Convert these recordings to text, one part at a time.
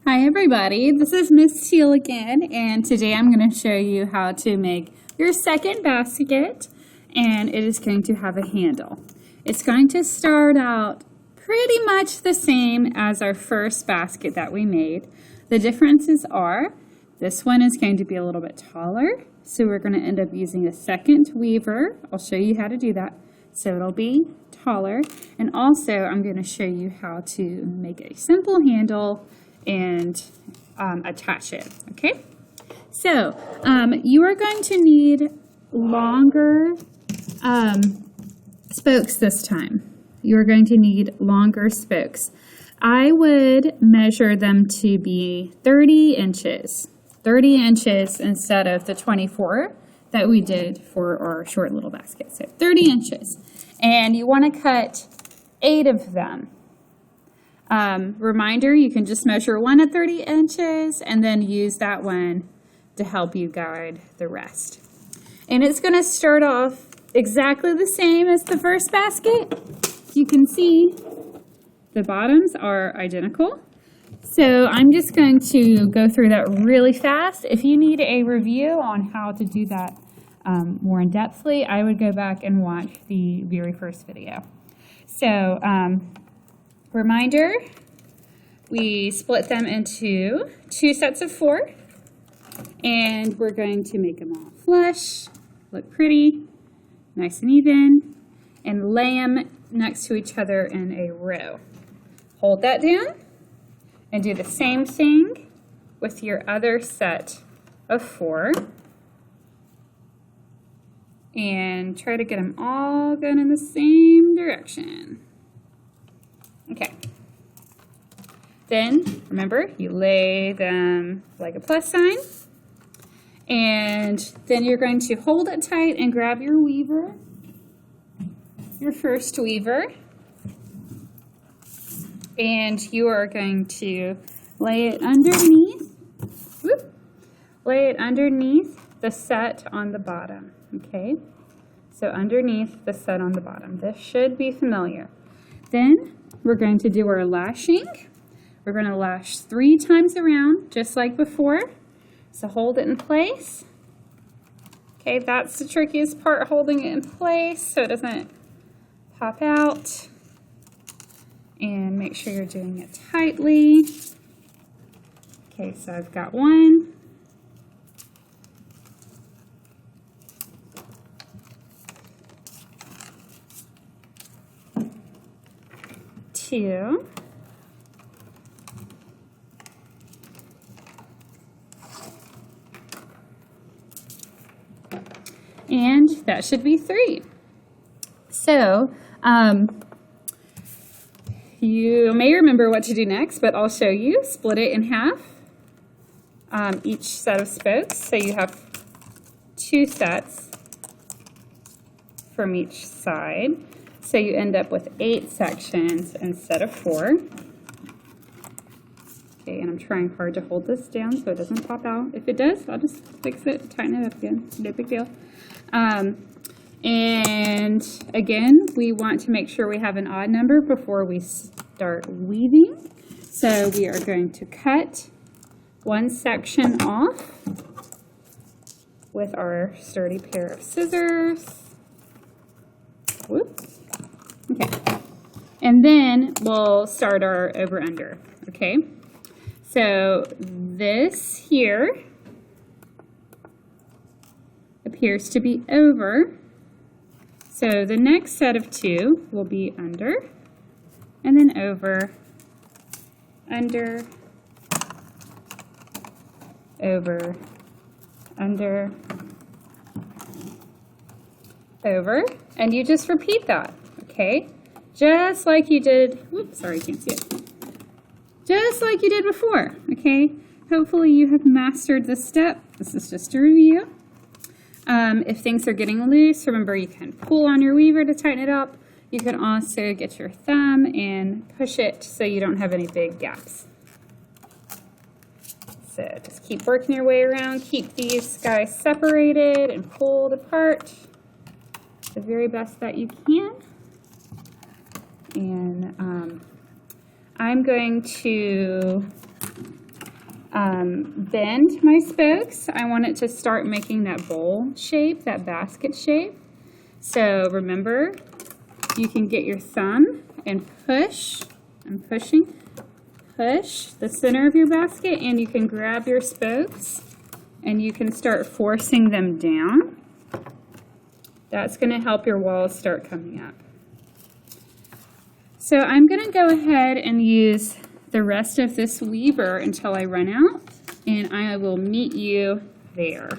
Hi everybody, this is Miss Teal again, and today I'm going to show you how to make your second basket, and it is going to have a handle. It's going to start out pretty much the same as our first basket that we made. The differences are, this one is going to be a little bit taller, so we're going to end up using a second weaver. I'll show you how to do that. So it'll be taller, and also I'm going to show you how to make a simple handle and attach it, okay? So you are going to need longer spokes this time. You're going to need longer spokes. I would measure them to be 30 inches. 30 inches instead of the 24 that we did for our short little basket. So 30 inches. And you want to cut 8 of them. Reminder, you can just measure one at 30 inches and then use that one to help you guide the rest. And it's going to start off exactly the same as the first basket. You can see the bottoms are identical. So I'm just going to go through that really fast. If you need a review on how to do that more in-depthly, I would go back and watch the very first video. So reminder, we split them into 2 sets of 4, and we're going to make them all flush, look pretty, nice and even, and lay them next to each other in a row. Hold that down and do the same thing with your other set of 4. And try to get them all going in the same direction. Okay. Then, remember, you lay them like a plus sign. And then you're going to hold it tight and grab your weaver, your first weaver. And you are going to lay it underneath, lay it underneath the set on the bottom, okay? So underneath the set on the bottom. This should be familiar. Then we're going to do our lashing. We're going to lash 3 times around, just like before. So hold it in place. Okay, that's the trickiest part, holding it in place so it doesn't pop out. And make sure you're doing it tightly. Okay, so I've got 1. 2. And that should be 3. So, you may remember what to do next, but I'll show you. Split it in half, each set of spokes. So you have 2 sets from each side. So you end up with 8 sections instead of 4. Okay, and I'm trying hard to hold this down so it doesn't pop out. If it does, I'll just fix it, tighten it up again. No big deal. And again, we want to make sure we have an odd number before we start weaving. So we are going to cut 1 section off with our sturdy pair of scissors. Whoops. Okay. And then we'll start our over-under, okay? So this here appears to be over. So the next set of 2 will be under, and then over, under, over, under, over, and you just repeat that, okay? Just like you did, whoops, sorry, you can't see it. Just like you did before, okay? Hopefully you have mastered this step. This is just a review. If things are getting loose, remember you can pull on your weaver to tighten it up. You can also get your thumb and push it so you don't have any big gaps. So just keep working your way around. Keep these guys separated and pulled apart the very best that you can. And I'm going to bend my spokes. I want it to start making that bowl shape, that basket shape. So remember, you can get your thumb and push, I'm pushing, push the center of your basket, and you can grab your spokes and you can start forcing them down. That's going to help your walls start coming up. So I'm going to go ahead and use the rest of this weaver until I run out, and I will meet you there.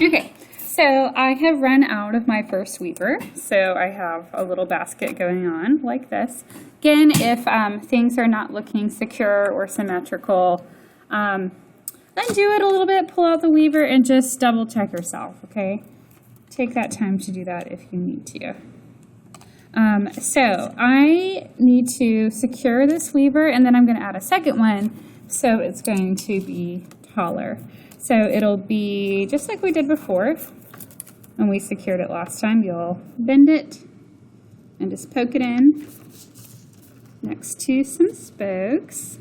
Okay, so I have run out of my first weaver, so I have a little basket going on like this. Again, if things are not looking secure or symmetrical, undo it a little bit, pull out the weaver, and just double check yourself, okay? Take that time to do that if you need to. So I need to secure this weaver, and then I'm going to add a second one, so it's going to be taller. So it'll be just like we did before when we secured it last time. You'll bend it and just poke it in next to some spokes.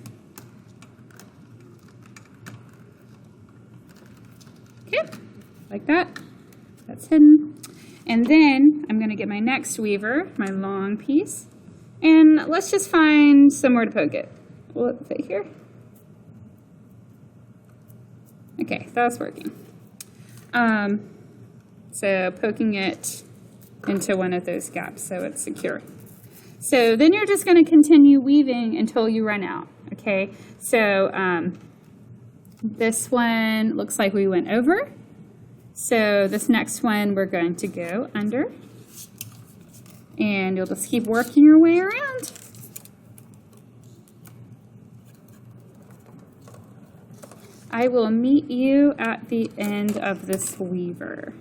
Okay, like that. That's hidden. And then I'm going to get my next weaver, my long piece, and let's just find somewhere to poke it. Will it fit here? Okay, that's working. So poking it into one of those gaps so it's secure. So then you're just going to continue weaving until you run out, okay? So this one looks like we went over. So this next one we're going to go under. And you'll just keep working your way around. I will meet you at the end of this weaver.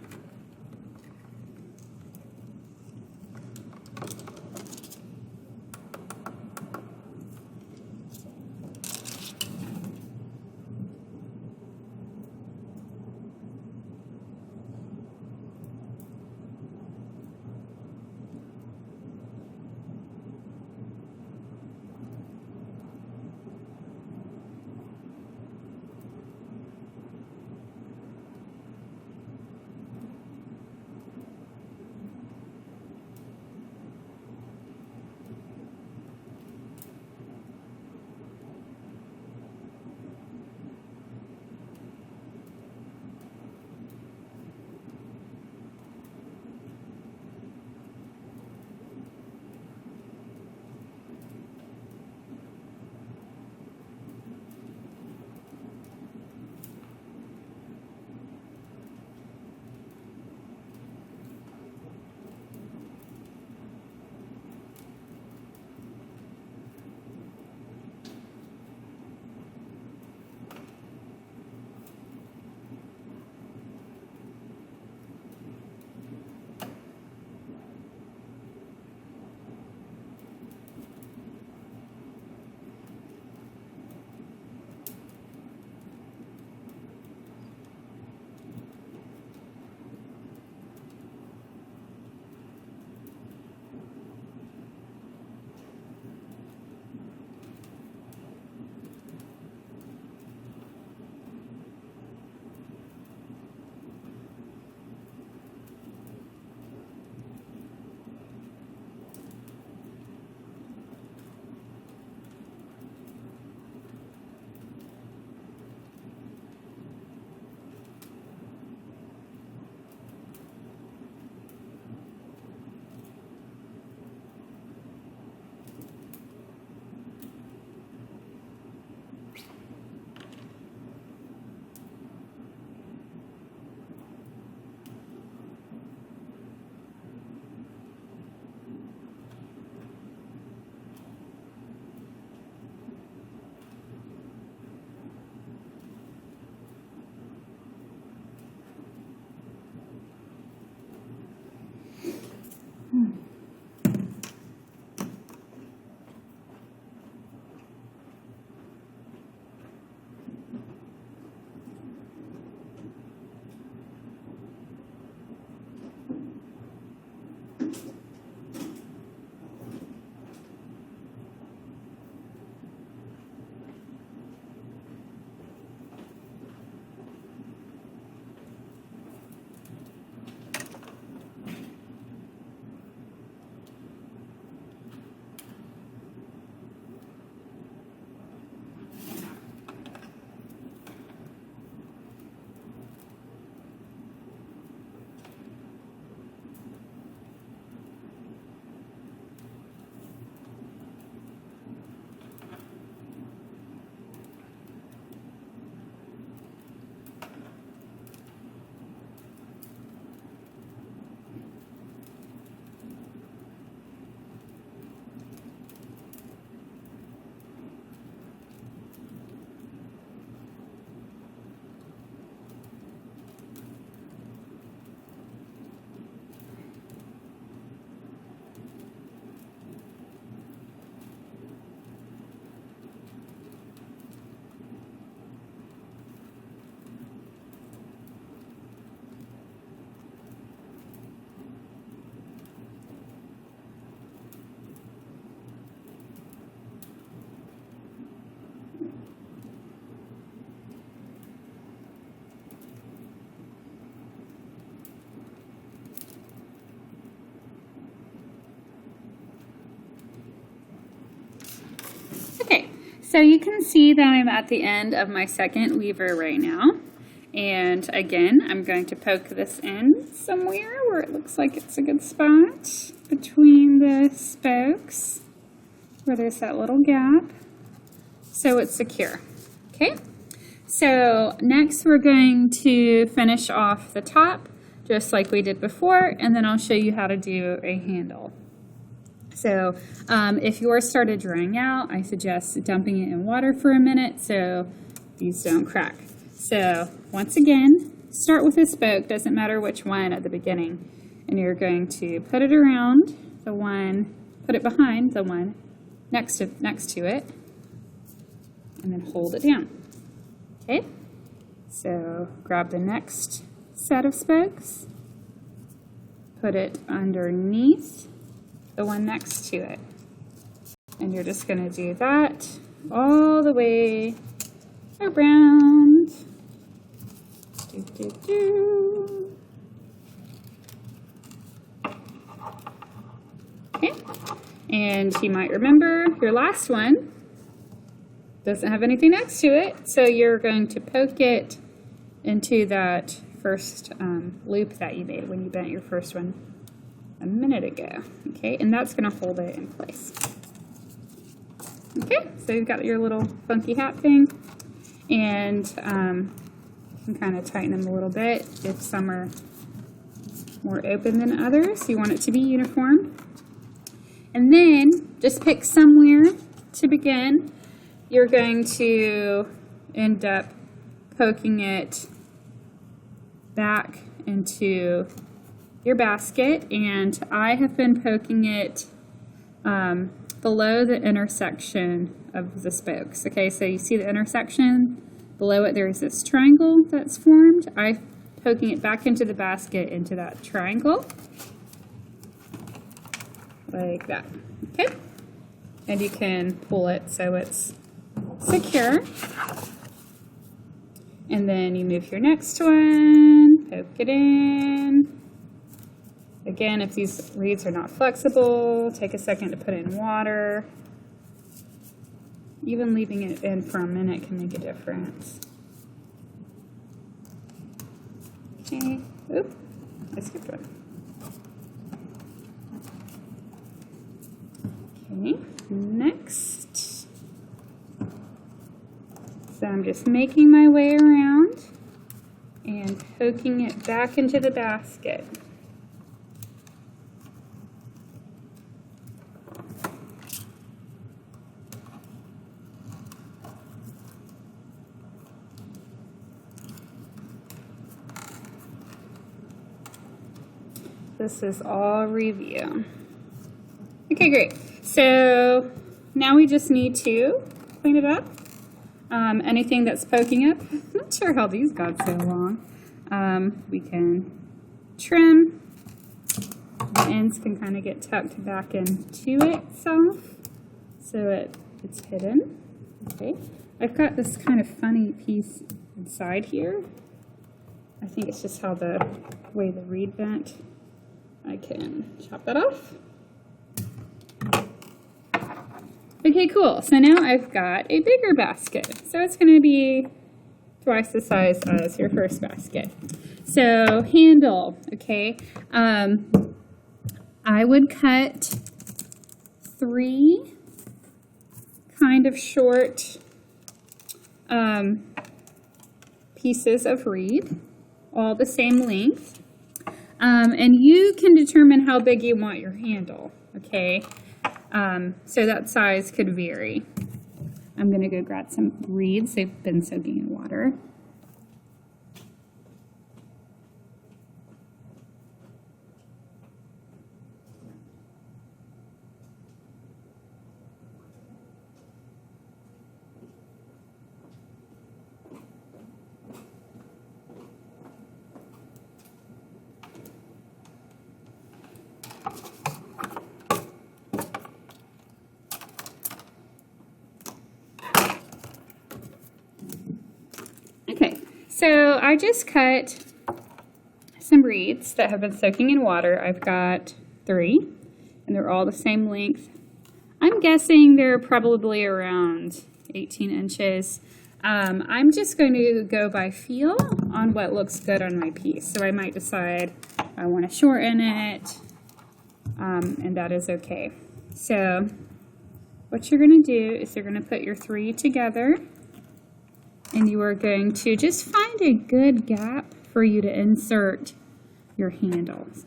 So you can see that I'm at the end of my second weaver right now. And again, I'm going to poke this in somewhere where it looks like it's a good spot between the spokes, where there's that little gap, so it's secure. Okay, so next we're going to finish off the top just like we did before, and then I'll show you how to do a handle. So if yours started drying out, I suggest dumping it in water for a minute so these don't crack. So once again, start with a spoke, doesn't matter which one at the beginning, and you're going to put it around the one, put it behind the one next to it, and then hold it down. Okay, so grab the next set of spokes, put it underneath the one next to it, and you're just going to do that all the way around. Okay, and you might remember your last one doesn't have anything next to it, so you're going to poke it into that first loop that you made when you bent your first one a minute ago. Okay, and that's going to hold it in place. Okay, so you've got your little funky hat thing, and you can kind of tighten them a little bit if some are more open than others. You want it to be uniform. And then just pick somewhere to begin. You're going to end up poking it back into your basket, and I have been poking it below the intersection of the spokes. Okay, so you see the intersection? Below it there's this triangle that's formed. I'm poking it back into the basket into that triangle, like that. Okay, and you can pull it so it's secure. And then you move your next one, poke it in. Again, if these reeds are not flexible, take a second to put it in water. Even leaving it in for a minute can make a difference. Okay, oop, I skipped one. Okay, next. So I'm just making my way around and poking it back into the basket. This is all review. Okay, great. So now we just need to clean it up. Anything that's poking up, I'm not sure how these got so long. We can trim. The ends can kind of get tucked back into itself so it's hidden. Okay, I've got this kind of funny piece inside here. I think it's just how the way the reed bent. I can chop that off. Okay, cool. So now I've got a bigger basket. So it's going to be twice the size as your first basket. So handle, okay. I would cut 3 kind of short pieces of reed, all the same length. And you can determine how big you want your handle, okay? So that size could vary. I'm going to go grab some reeds. They've been soaking in water. So I just cut some reeds that have been soaking in water. I've got 3, and they're all the same length. I'm guessing they're probably around 18 inches. I'm just going to go by feel on what looks good on my piece. So I might decide I want to shorten it, and that is okay. So what you're going to do is you're going to put your 3 together, and you are going to just find a good gap for you to insert your handles.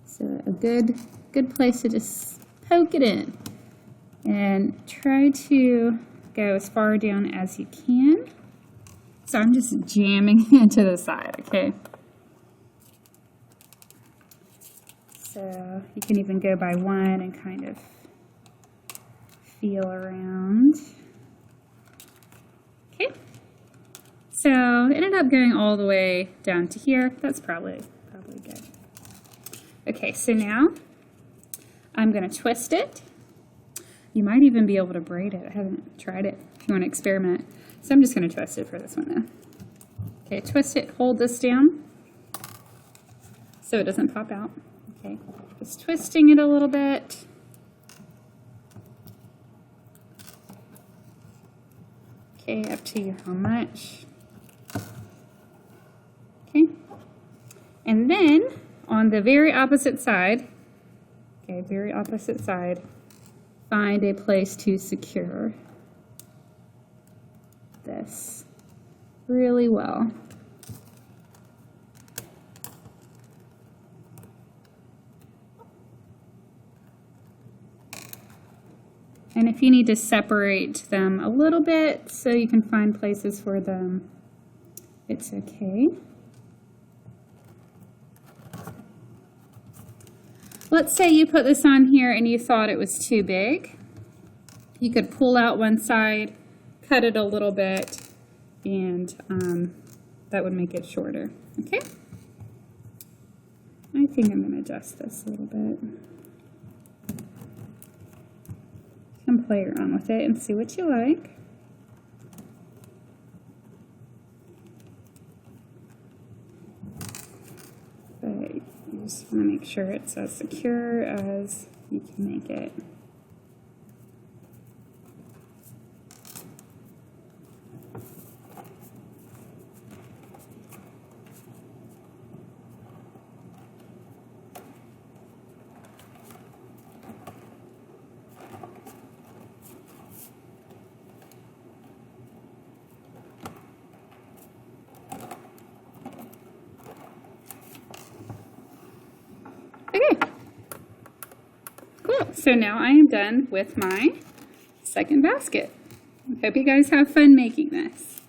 So a good place to just poke it in, and try to go as far down as you can. So I'm just jamming into the side, okay? So you can even go by one and kind of feel around. Okay. So it ended up going all the way down to here. That's probably good. Okay, so now I'm going to twist it. You might even be able to braid it. I haven't tried it if you want to experiment. So I'm just going to twist it for this one though. Okay, twist it, hold this down so it doesn't pop out. Okay, just twisting it a little bit. Okay, up to you how much. Okay, and then on the very opposite side, find a place to secure this really well. And if you need to separate them a little bit so you can find places for them, it's okay. Let's say you put this on here and you thought it was too big. You could pull out one side, cut it a little bit, and that would make it shorter. Okay? I think I'm going to adjust this a little bit. You can play around with it and see what you like. But you just want to make sure it's as secure as you can make it. Okay, cool. So now I am done with my second basket. Hope you guys have fun making this.